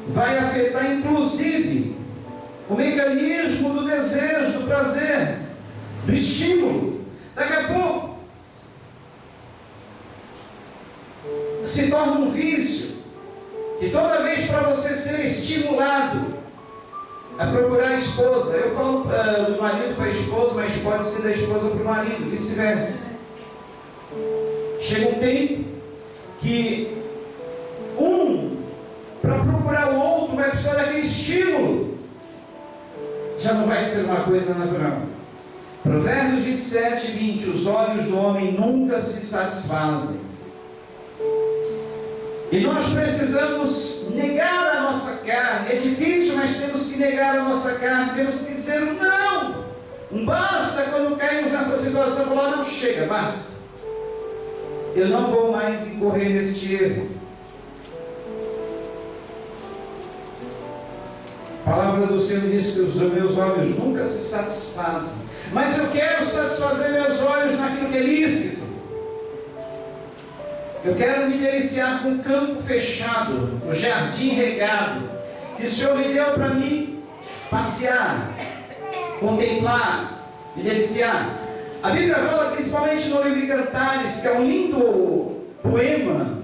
vai afetar inclusive o mecanismo do desejo, do prazer, do estímulo. Daqui a pouco se torna um vício, que toda vez para você ser estimulado a procurar a esposa, eu falo do marido para a esposa, mas pode ser da esposa para o marido, vice-versa. Chega um tempo que para procurar o outro, vai precisar daquele estímulo. Já não vai ser uma coisa natural. Provérbios 27, 20. Os olhos do homem nunca se satisfazem. E nós precisamos negar a nossa carne. É difícil, mas temos que negar a nossa carne. Temos que dizer um não. Um basta quando caímos nessa situação. Falar, não, chega, basta. Eu não vou mais incorrer neste erro. A palavra do Senhor diz que os meus olhos nunca se satisfazem. Mas eu quero satisfazer meus olhos naquilo que é lícito. Eu quero me deliciar com o campo fechado, o jardim regado, que o Senhor me deu para mim passear, contemplar, me deliciar. A Bíblia fala principalmente no livro de Cantares, que é um lindo poema,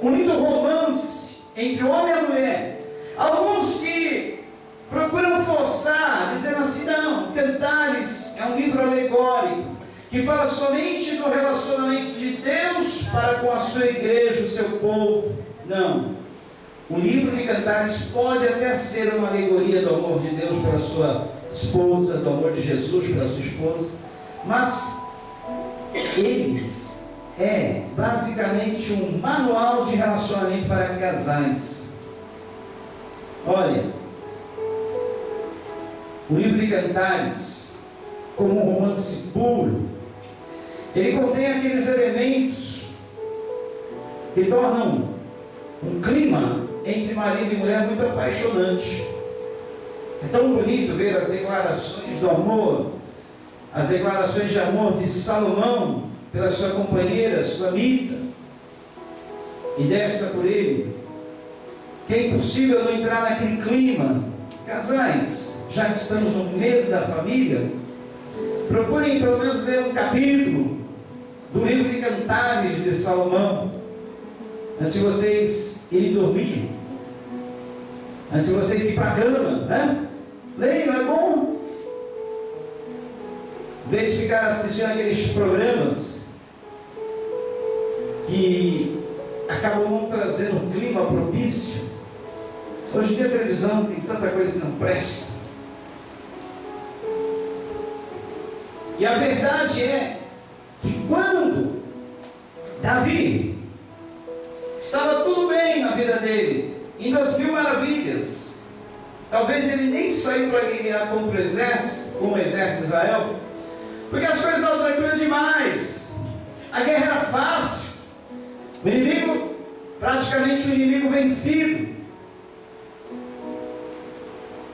um lindo romance entre o homem e a mulher. Alguns que procuram forçar, dizendo assim, não, Cantares é um livro alegórico, que fala somente do relacionamento de Deus para com a sua igreja, o seu povo. Não. O livro de Cantares pode até ser uma alegoria do amor de Deus pela sua esposa, do amor de Jesus pela sua esposa, mas ele é basicamente um manual de relacionamento para casais. Olha, o livro de Cantares, como um romance puro, ele contém aqueles elementos que tornam um clima entre marido e mulher muito apaixonante. É tão bonito ver as declarações do amor, as declarações de amor de Salomão pela sua companheira, sua amiga, e desta por ele, que é impossível não entrar naquele clima. Casais, já que estamos no mês da família, procurem pelo menos ler um capítulo do livro de Cantares de Salomão, antes de vocês irem dormir, antes de vocês irem para a cama, né? Leiam, é bom. Em vez de ficar assistindo aqueles programas que acabam não trazendo um clima propício. Hoje em dia a televisão tem tanta coisa que não presta. E a verdade é que quando Davi estava tudo bem na vida dele, indo às mil maravilhas, talvez ele nem saiu para guerrear contra o exército, como o exército de Israel, porque as coisas estavam tranquilas demais, a guerra era fácil, o inimigo, praticamente o inimigo vencido,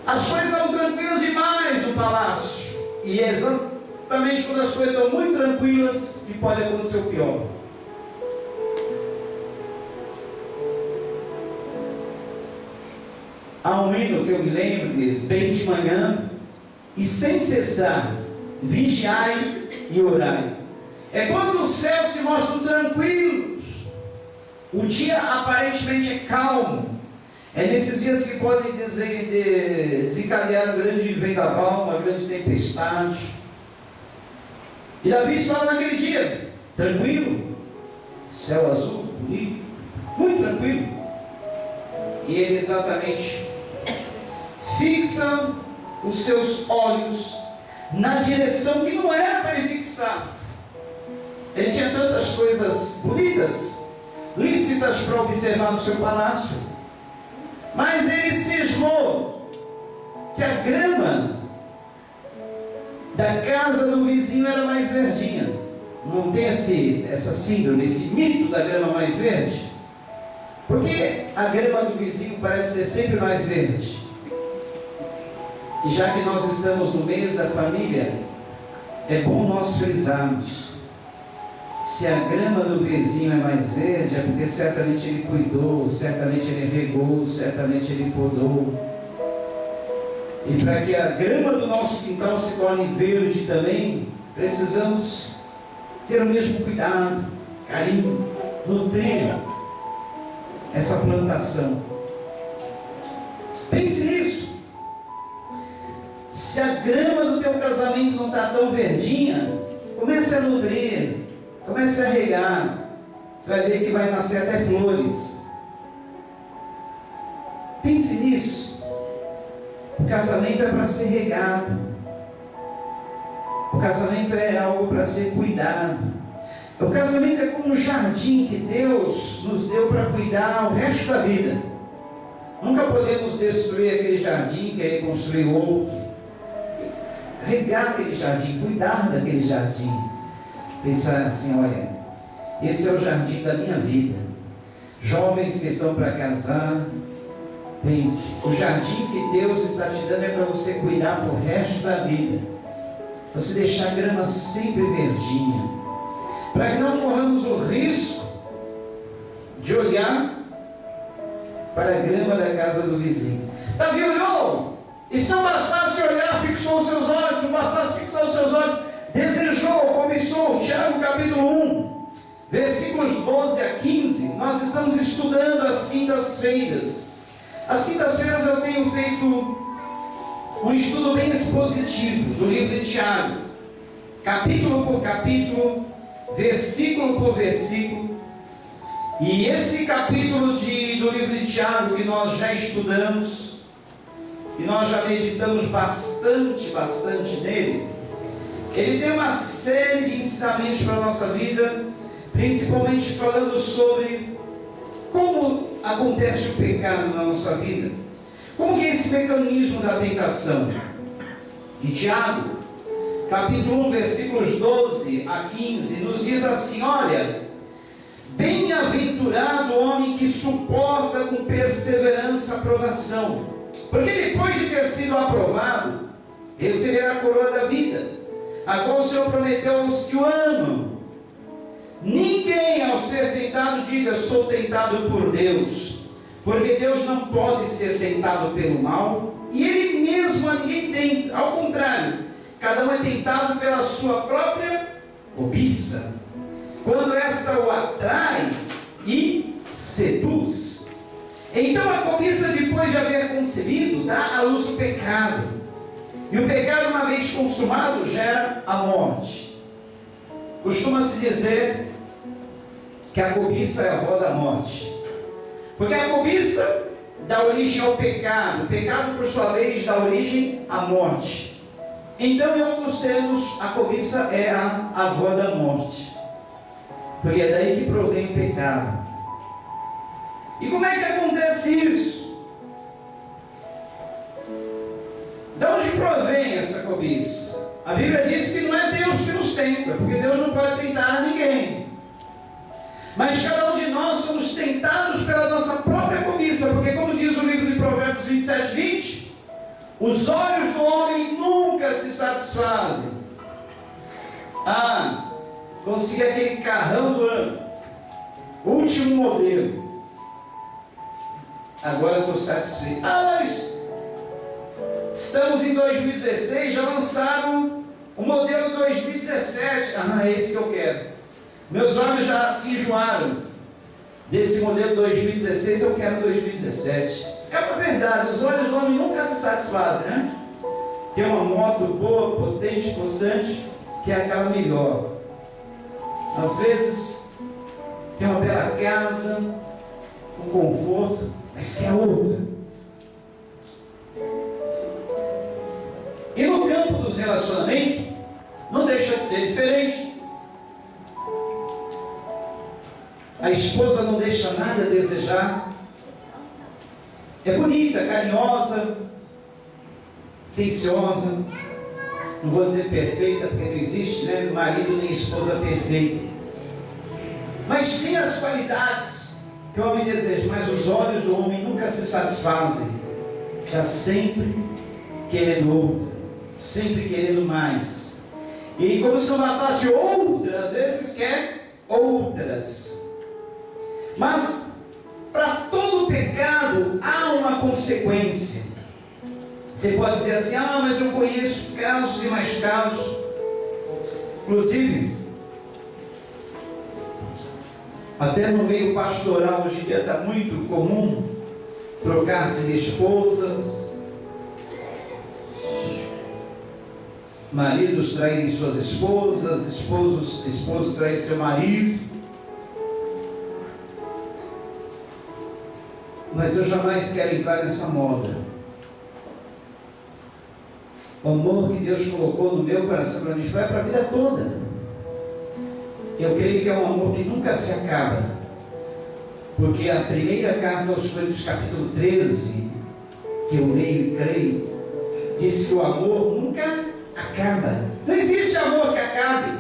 as coisas estavam tranquilas demais no palácio, e é exatamente quando as coisas estão muito tranquilas que pode acontecer o pior. Há um hino que eu me lembro, diz: bem de manhã e sem cessar, vigiai e orai. É quando os céus se mostram tranquilos, o dia aparentemente é calmo. É nesses dias que podem desencadear um grande vendaval, uma grande tempestade. E Davi estava naquele dia, tranquilo, céu azul, bonito, muito tranquilo. E ele exatamente fixa os seus olhos na direção que não era para ele fixar. Ele tinha tantas coisas bonitas, lícitas para observar no seu palácio, mas ele cismou que a grama da casa do vizinho era mais verdinha. Não tem essa síndrome, esse mito da grama mais verde? Porque a grama do vizinho parece ser sempre mais verde. E já que nós estamos no mês da família, é bom nós frisarmos Se a grama do vizinho é mais verde, é porque certamente ele cuidou, certamente ele regou, certamente ele podou. E para que a grama do nosso quintal se torne verde também, precisamos ter o mesmo cuidado, carinho, nutrir essa plantação. Pense nisso. Se a grama do teu casamento não está tão verdinha, comece a nutrir, comece a regar. Você vai ver que vai nascer até flores. Pense nisso. O casamento é para ser regado. O casamento é algo para ser cuidado. O casamento é como um jardim que Deus nos deu para cuidar o resto da vida. Nunca podemos destruir aquele jardim, querer construir outro. Regar aquele jardim, cuidar daquele jardim. Pensar assim, olha, esse é o jardim da minha vida. Jovens que estão para casar, pense, o jardim que Deus está te dando é para você cuidar pro resto da vida. Você deixar a grama sempre verdinha, para que não corramos o risco de olhar para a grama da casa do vizinho. Davi olhou, e se não bastasse olhar, fixou os seus olhos, não bastasse fixar os seus olhos, desejou, cobiçou. Tiago capítulo 1, versículos 12 a 15, nós estamos estudando as quintas-feiras. As quintas-feiras eu tenho feito um estudo bem expositivo do livro de Tiago, capítulo por capítulo, versículo por versículo. E esse capítulo do livro de Tiago que nós já estudamos, e nós já meditamos bastante nele, ele tem uma série de ensinamentos para a nossa vida, principalmente falando sobre como acontece o pecado na nossa vida, como que é esse mecanismo da tentação. E Tiago, capítulo 1, versículos 12 a 15, nos diz assim, olha, bem-aventurado o homem que suporta com perseverança a provação, porque depois de ter sido aprovado, receberá a coroa da vida, a qual o Senhor prometeu aos que o amam. Ninguém ao ser tentado diga, sou tentado por Deus, porque Deus não pode ser tentado pelo mal, e Ele mesmo a ninguém tenta. Ao contrário, cada um é tentado pela sua própria cobiça, quando esta o atrai e seduz. Então a cobiça, depois de haver concebido, dá à luz o pecado, e o pecado, uma vez consumado, gera a morte. Costuma-se dizer que a cobiça é a avó da morte, porque a cobiça dá origem ao pecado, o pecado, por sua vez, dá origem à morte. Então, em outros termos, a cobiça é a avó da morte, porque é daí que provém o pecado. E como é que acontece isso? De onde provém essa cobiça? A Bíblia diz que não é Deus que nos tenta, porque Deus não pode tentar a ninguém. Mas cada um de nós somos tentados pela nossa própria cobiça, porque como diz o livro de Provérbios 27, 20, os olhos do homem nunca se satisfazem. Consegui aquele carrão do ano, último modelo, agora eu estou satisfeito. Mas estamos em 2016, já lançaram o modelo 2017. É esse que eu quero. Meus olhos já se enjoaram desse modelo 2016, eu quero 2017. É uma verdade, os olhos do homem nunca se satisfazem, né? Tem uma moto boa, potente, possante, que é aquela melhor. Às vezes tem uma bela casa, um conforto, mas quer outra. E no campo dos relacionamentos, não deixa de ser diferente. A esposa não deixa nada a desejar. É bonita, carinhosa, atenciosa. Não vou dizer perfeita, porque não existe, né? Marido nem esposa perfeita. Mas tem as qualidades que o homem deseja, mas os olhos do homem nunca se satisfazem. Está sempre querendo outra, sempre querendo mais. E como se não bastasse outra, às vezes quer outras. Mas para todo pecado há uma consequência. Você pode dizer assim: ah, mas eu conheço casos e mais casos. Inclusive, até no meio pastoral hoje em dia está muito comum trocar-se de esposas, maridos traírem suas esposas, esposos traírem seu marido. Mas eu jamais quero entrar nessa moda. O amor que Deus colocou no meu coração para mim vai para a vida toda. Eu creio que é um amor que nunca se acaba. Porque a primeira carta aos Coríntios, capítulo 13, que eu leio e creio, diz que o amor nunca acaba. Não existe amor que acabe.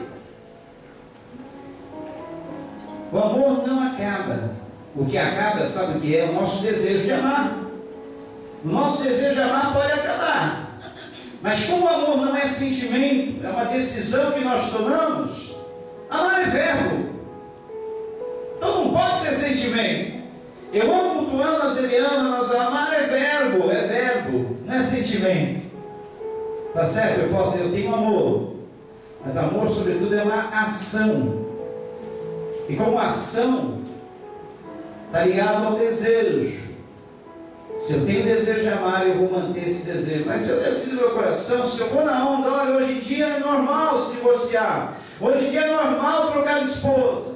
O amor não acaba. O que acaba, sabe o que é? O nosso desejo de amar. O nosso desejo de amar pode acabar. Mas como o amor não é sentimento, é uma decisão que nós tomamos, amar é verbo. Então não pode ser sentimento. Eu amo, tu amas, ele ama, nós amar é verbo, não é sentimento. Tá certo? Eu tenho amor. Mas amor, sobretudo, é uma ação. E como ação, está ligado ao desejo. Se eu tenho desejo de amar, eu vou manter esse desejo. Mas se eu decido no meu coração, se eu vou na onda, olha, hoje em dia é normal se divorciar. Hoje em dia é normal trocar de esposa.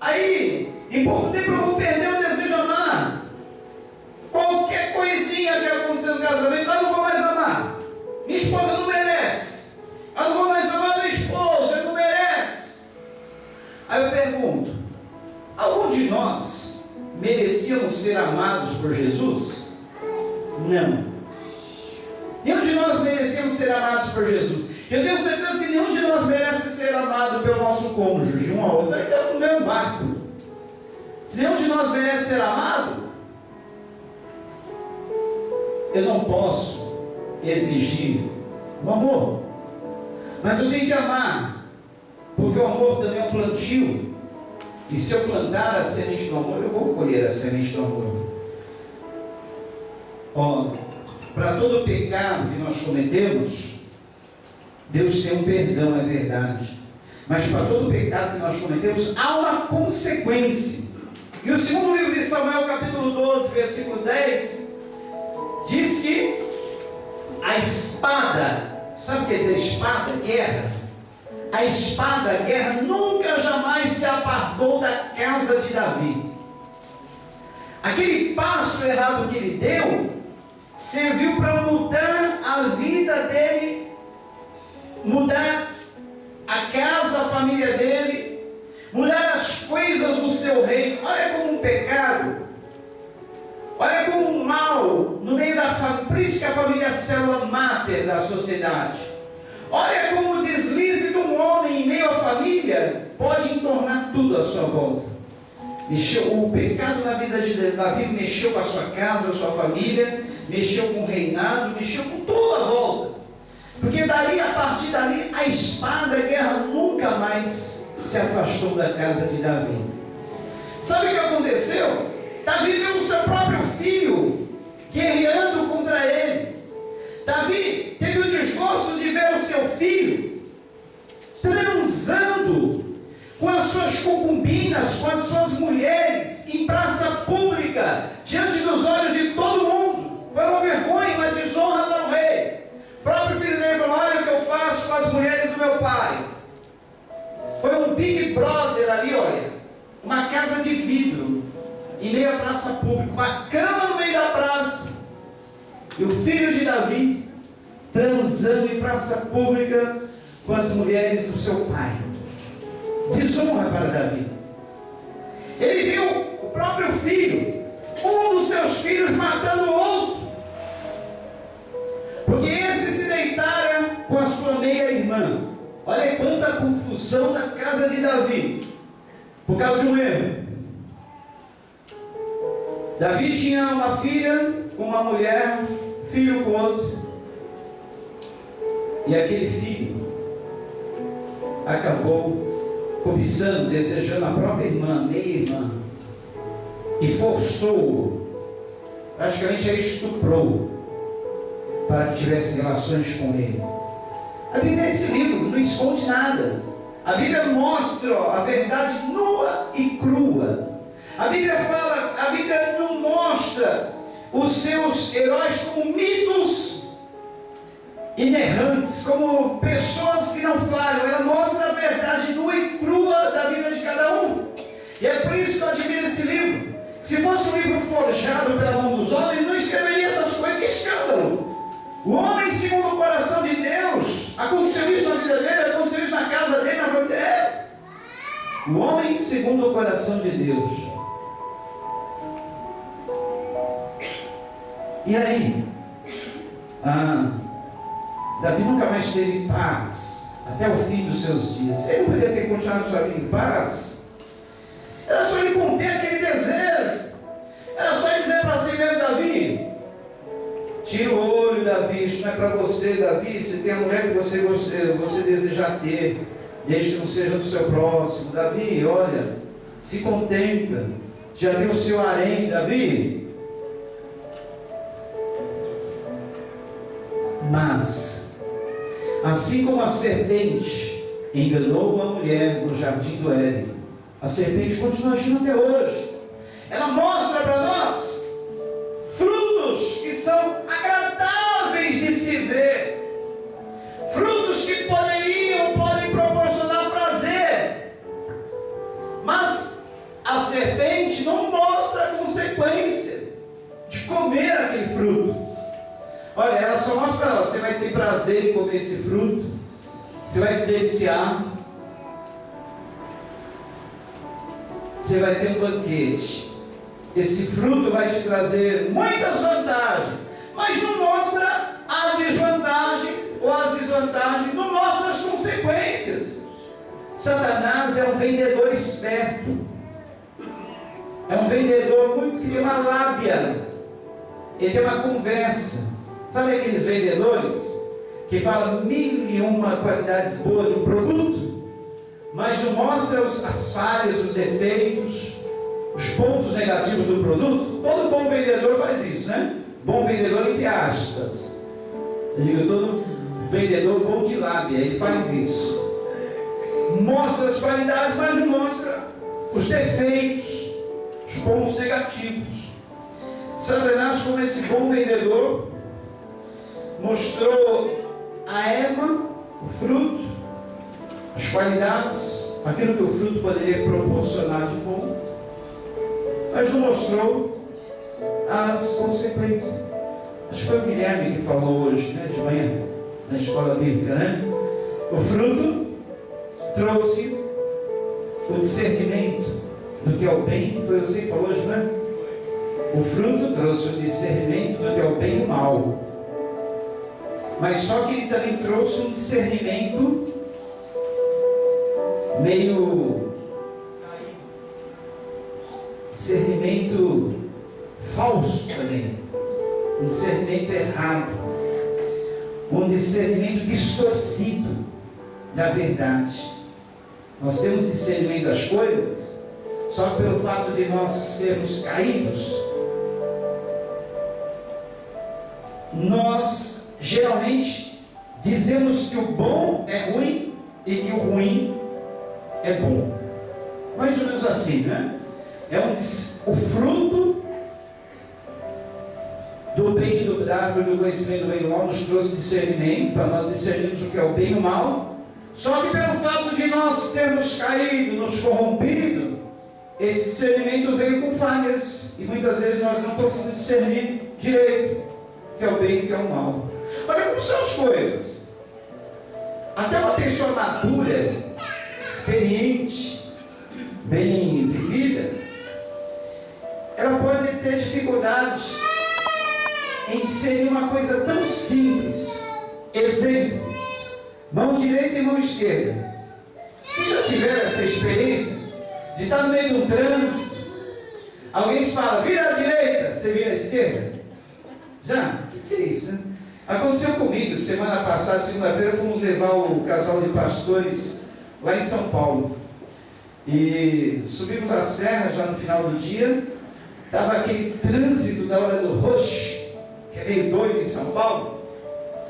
Aí, em pouco tempo eu vou perder o desejo de amar. Qualquer coisinha que acontecer no casamento, eu não vou mais amar. Minha esposa não merece. Eu não vou mais amar meu esposo, ele não merece. Aí eu pergunto, algum de nós merecíamos ser amados por Jesus? Não. Nenhum de nós merecemos ser amados por Jesus. Eu tenho certeza que nenhum de nós merece ser amado pelo nosso cônjuge, um ao outro. Então, no mesmo barco. Se nenhum de nós merece ser amado, eu não posso exigir o amor. Mas eu tenho que amar, porque o amor também é um plantio. E se eu plantar a semente do amor, eu vou colher a semente do amor. Para todo pecado que nós cometemos, Deus tem um perdão, é verdade. Mas para todo pecado que nós cometemos, há uma consequência. E o segundo livro de Samuel, capítulo 12, versículo 10, diz que a espada, sabe o que é dizer espada? Guerra. A espada, a guerra, nunca jamais se apartou da casa de Davi. Aquele passo errado que ele deu, serviu para mudar a vida dele, mudar a casa, a família dele, mudar as coisas do seu reino. Olha como um pecado, olha como um mal no meio da família. Por isso que a família é a célula máter da sociedade. Olha como o deslize de um homem em meio à família pode entornar tudo à sua volta. O pecado na vida de Davi mexeu com a sua casa, a sua família, mexeu com o reinado, mexeu com tudo à volta. Porque dali, a partir dali, a espada, a guerra nunca mais se afastou da casa de Davi. Sabe o que aconteceu? Davi viu o seu próprio filho guerreando contra ele. Davi teve o desgosto de ver o seu filho transando com as suas concubinas, com as suas mulheres, em praça pública, diante dos olhos de todo mundo. Foi uma vergonha, uma desonra para o rei. O próprio filho dele falou: olha o que eu faço com as mulheres do meu pai. Foi um Big Brother ali, olha, uma casa de vidro, em meio à praça pública, uma cama no meio da praça, e o filho de Davi transando em praça pública com as mulheres do seu pai. Desonra para Davi. Ele viu o próprio filho, um dos seus filhos, matando o outro, porque esse se deitara com a sua meia-irmã. Olha aí quanta confusão da casa de Davi, por causa de um erro. Davi tinha uma filha com uma mulher, filho com outro, e aquele filho acabou cobiçando, desejando a própria irmã, meia-irmã, e forçou, praticamente a estuprou, para que tivesse relações com ele. A Bíblia, esse livro, não esconde nada. A Bíblia mostra a verdade nua e crua. A Bíblia fala, a Bíblia não mostra os seus heróis como mitos inerrantes, como pessoas que não falham. Ela mostra a verdade nua e crua da vida de cada um. E é por isso que eu admiro esse livro. Se fosse um livro forjado pela mão dos homens, não escreveria essas coisas. Que escândalo! O homem segundo o coração de Deus, aconteceu isso na vida dele, aconteceu isso na casa dele, na família dele. O homem segundo o coração de Deus. E aí? Davi nunca mais teve paz até o fim dos seus dias. Ele não podia ter continuado sua vida em paz. Era só ele conter aquele desejo. Era só ele dizer para si mesmo: Davi, tira o olho, Davi, isso não é para você, Davi. Você tem a mulher que você desejar ter, desde que não seja do seu próximo. Davi, olha, se contenta, já tem o seu harém, Davi. Mas, assim como a serpente enganou uma mulher no jardim do Éden, a serpente continua agindo até hoje. Ela mostra para nós frutos que são agradáveis de se ver, frutos que podem proporcionar prazer, mas a serpente não mostra a consequência de comer aquele fruto. Olha, ela só mostra para nós: você vai ter prazer em comer esse fruto, você vai se deliciar, você vai ter um banquete. Esse fruto vai te trazer muitas vantagens, mas não mostra a desvantagem ou as desvantagens, não mostra as consequências. Satanás é um vendedor esperto, é um vendedor que tem uma lábia, ele tem uma conversa. Sabe aqueles vendedores que falam mil e uma qualidades boas de um produto, mas não mostram as falhas, os defeitos, os pontos negativos do produto? Todo bom vendedor faz isso, né? Bom vendedor entre aspas. Eu digo, todo vendedor bom de lábia, ele faz isso. Mostra as qualidades, mas não mostra os defeitos, os pontos negativos. Satanás, como esse bom vendedor, mostrou a Eva o fruto, as qualidades, aquilo que o fruto poderia proporcionar de bom, mas não mostrou as consequências. Acho que foi o Guilherme que falou hoje, né, de manhã, na escola bíblica, né? O fruto trouxe o discernimento do que é o bem. Foi você que falou hoje, né? O fruto trouxe o discernimento do que é o bem e o mal. Mas só que ele também trouxe um discernimento discernimento falso também, um discernimento errado, um discernimento distorcido da verdade. Nós temos discernimento das coisas, só que pelo fato de nós sermos caídos, nós geralmente dizemos que o bom é ruim e que o ruim é bom. Mais ou menos assim, né? O fruto do bem e da árvore do conhecimento do bem e do mal nos trouxe discernimento, para nós discernirmos o que é o bem e o mal. Só que pelo fato de nós termos caído, nos corrompido, esse discernimento veio com falhas, e muitas vezes nós não conseguimos discernir direito o que é o bem e o que é o mal. Olha como são as coisas. Até uma pessoa madura, experiente, bem vivida, ela pode ter dificuldade em discernir uma coisa tão simples. Exemplo: mão direita e mão esquerda. Vocês já tiveram essa experiência de estar no meio de um trânsito, alguém te fala, vira à direita, você vira à esquerda? Já? O que é isso, né? Aconteceu comigo, semana passada, segunda-feira, fomos levar o casal de pastores lá em São Paulo. E subimos a serra já no final do dia. Estava aquele trânsito da hora do rush, que é meio doido em São Paulo.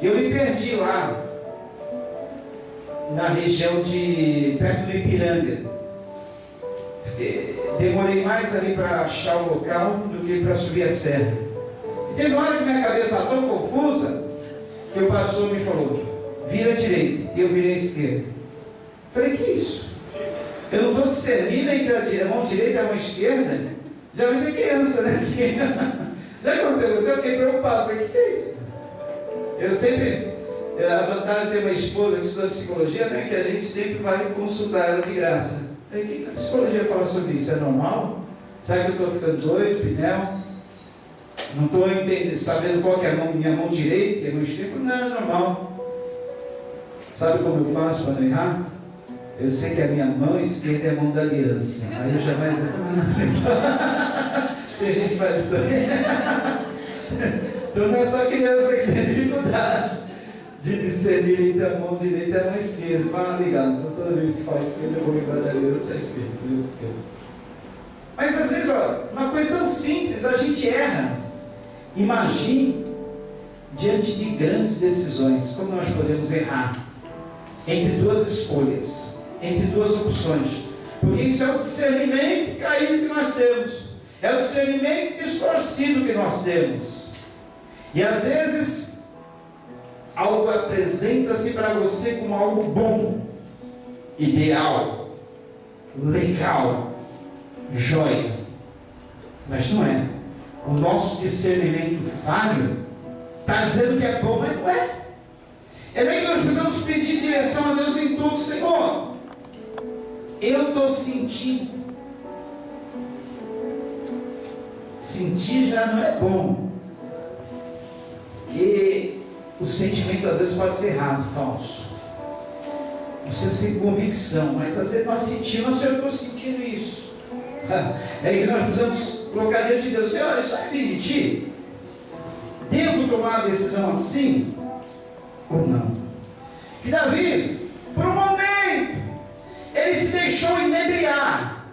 E eu me perdi lá, na região de perto do Ipiranga. Demorei mais ali para achar o local do que para subir a serra. E teve uma hora que minha cabeça estava tão confusa que o pastor me falou: vira à direita. E eu virei à esquerda. Falei: que isso? Eu não estou discernindo entre a mão direita e a mão esquerda? Já vi ter criança, né? Já aconteceu você? Eu fiquei preocupado. Falei: que é isso? Eu sempre, a vantagem de ter uma esposa que estuda psicologia, né, que a gente sempre vai consultar ela de graça. O que a psicologia fala sobre isso? É normal? Será que eu estou ficando doido, Pinel? Não estou sabendo qual que é a minha mão direita e a mão esquerda? Não, é normal. Sabe como eu faço para não errar? Eu sei que a minha mão esquerda é a mão da aliança. Aí eu jamais... Tem gente que faz isso também. Então não é só criança que tem dificuldade de discernir entre a mão direita e a mão esquerda. Fala, ligado. Então toda vez que fala esquerda, eu vou lembrar da aliança esquerda. Mas às vezes, olha, uma coisa tão simples, a gente erra. Imagine, diante de grandes decisões, como nós podemos errar entre duas escolhas, entre duas opções. Porque isso é o discernimento caído que nós temos. É o discernimento distorcido que nós temos. E às vezes, algo apresenta-se para você como algo bom, ideal, legal, joia. Mas não é. O nosso discernimento falho está dizendo que é bom, mas não é. É daí que nós precisamos pedir direção a Deus em tudo. Senhor, eu estou sentindo. Sentir já não é bom. Porque o sentimento às vezes pode ser errado, falso. Você sem convicção, mas às vezes nós sentimos, eu estou sentindo isso. É aí que nós precisamos colocar diante de Deus: Senhor, isso vai vir de ti? Devo tomar a decisão assim? Ou não? Que Davi, por um momento, ele se deixou inebriar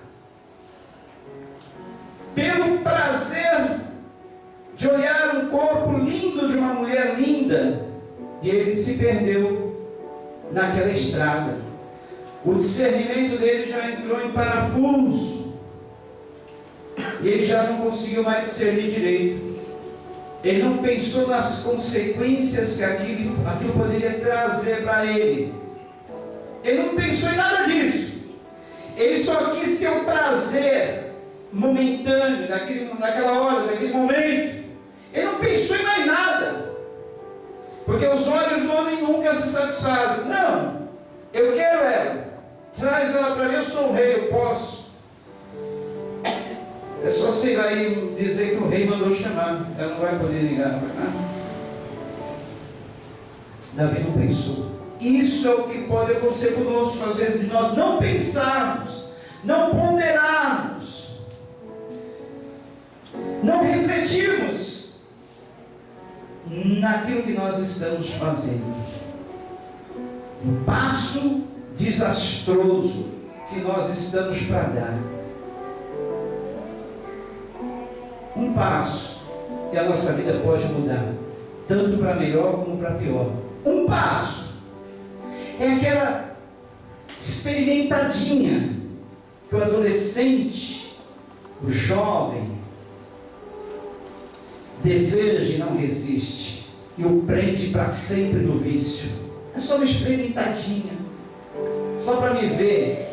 pelo prazer de olhar um corpo lindo de uma mulher linda, e ele se perdeu naquela estrada. O discernimento dele já entrou em parafuso, e ele já não conseguiu mais discernir direito. Ele não pensou nas consequências que aquilo poderia trazer para ele. Ele não pensou em nada disso. Ele só quis ter o prazer momentâneo naquela hora, naquele momento. Ele não pensou em mais nada, porque os olhos do homem nunca se satisfazem. Não, eu quero ela, traz ela para mim, eu sou o rei, eu posso. É só você ir lá e dizer que o rei mandou chamar, ela não vai poder negar, não vai nada. Davi não pensou. Isso é o que pode acontecer conosco, às vezes, de nós não pensarmos, não ponderarmos, não refletirmos naquilo que nós estamos fazendo. Um passo desastroso que nós estamos para dar. Um passo e a nossa vida pode mudar, tanto para melhor como para pior. Um passo é aquela experimentadinha que o adolescente, o jovem, deseja e não resiste, e o prende para sempre no vício. É só uma experimentadinha, só para me ver